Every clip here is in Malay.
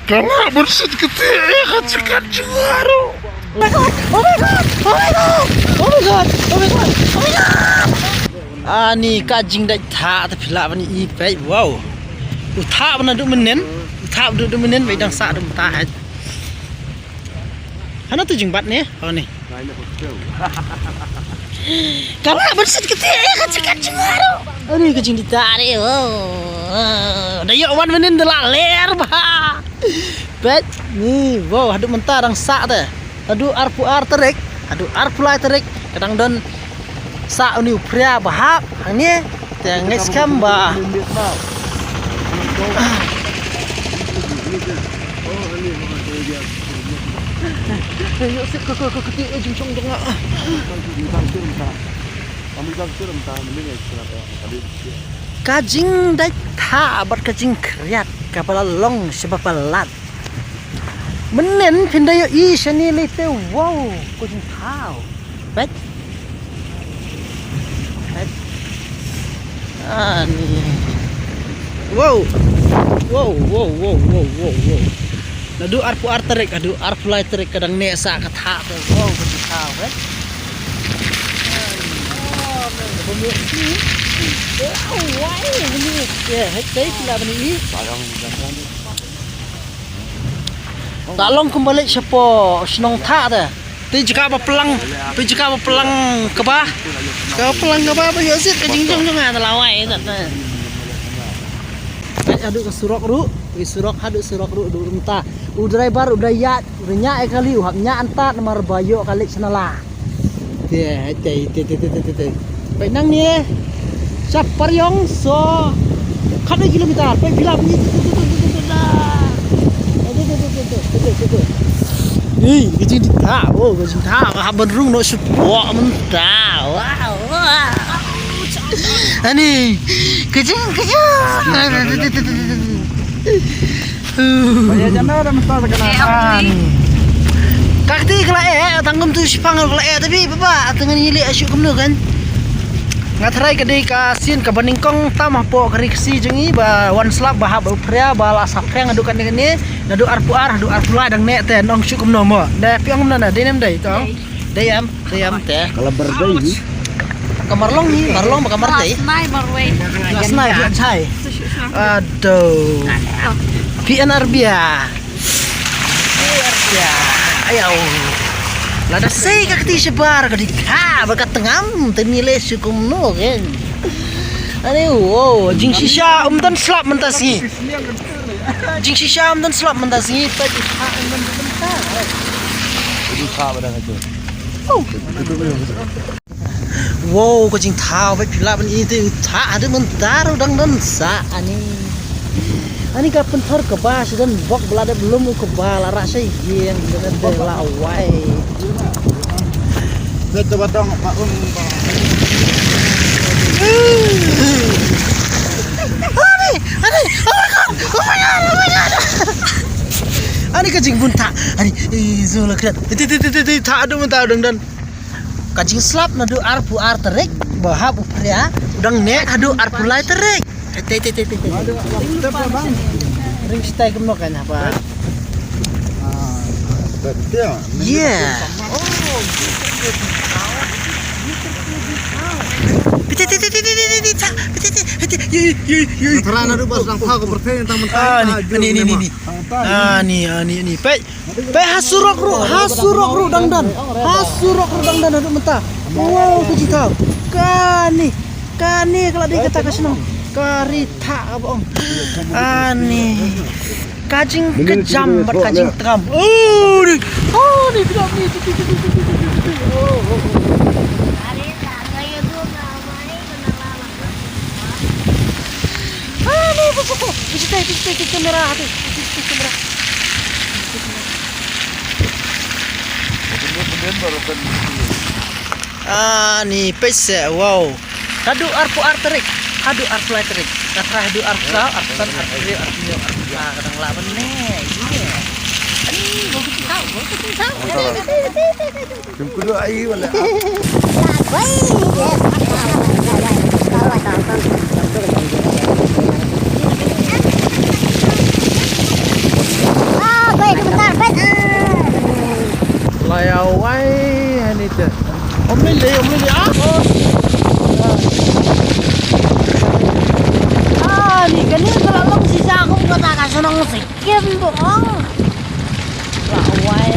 Karena bersih ketik kacikan baru. Oh my god! Oh my god! Oh my god! Oh my god! Oh my god! Oh my god! Ani kajing dah tak tapi lah ni ipai wow. Utak mana duk menen? Utak duk menen baik dang sak duk tahat. Hana tu jengbat ni? Oh ni. Kalau bersih ketik kacikan baru. Ani kajing ditarik. Wow. Dah yuk wan menen dah ler bah. Bet ni wow haduk mentah dang sak dah. Aduh arpu ar terik, aduh arpu lai terik, kadang don sa uni pria bahap, hanya tengah skam bah. Yuk sip kau ketik ujung cong dong. Kajing dah tak ber kajing kriat, kapal long sebab pelat. Menen pindah yo i sini lete wow kucing kau bet ani wow nadu arpu arterik adu arpu lai terik kadang nesa kata tu wow kucing kau bet wow ini ya hei pula ini tak long kembali siapa senong tak dah. Tu juga apa pelang kebah. Kau pelang kebah apa yuk sit kajing jong ada lawai tak. Aduk surok ru, aduk surok ru entah. Udrai bar udah yat, udah nyak kali uhapnya antar nomor bayo kali senala. Teh. Baik nang ni. Siapa yang so? Kada kilometer, baik bilang ni. Ih, kajing tak, kajing tak. Haban rung nak support mentah. Wow. Ani, kajing. Banyak jana dah mentah terkenal. Kakti kalau tanggung tu sipangal kalau tapi bapa tengah nyili asyuk kemana kan? Ngatrai kedai kasin ke beningkong tamah po keriksi jengi ba one slab bahap upria bala sapreng adukan dengan ni nadu arpu la dang nek teh nong syuk kemno mo da piang mana denem dai tong dayam teh Kalau berdai kamarlong ni marlong ba kamar teh lasnai buat chai aduh PNR biar ayo lada sei kakti sebar kadi ka bakat tengam tenile sukum no kan ani wow jing shisha dan slap mentasi jing shisha dan slap mentasi pet ha dan bentar itu kau dah tu. wow kajing thau pet pila ban itu tha ada mentar udang dan sa ani ka pentar ke bas dan bok belada belum ke bala rasa yang dengan delawai Betul betul Pak Um. Oh my god. Ani kajing bunta. Ani zola kret. Tak ada mentah dan kajing slap nadu arpu terik bahap upria udang nek adu arpu lai terik. Ring stay kemno kan apa? Betul. Yeah. Terana du bas nang pha ko pertanyaan tang mentah. Ni. Pe hasurok ru dang dan adu mentah. Wow, kajing kau. Kani kalau dia kata kesenang. Karita abang. Ani. Kajing kejam berkajing teram. Ni tidak ni. Ini kamera tu. Kamera. Ni pese wow. Hadu arpu arterik. Hadu arpu arterik. Katra hadu arpu arpusan arterik arpunya kadang lawan ne. Iya. Ani bagus tahu. Jom kudu ai wala. Om Lili ako. Di ganyan talagang sisa akong katakasan ng sikim doon. Laway.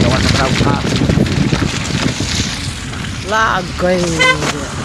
Kawan sa crowd ha. Lagay.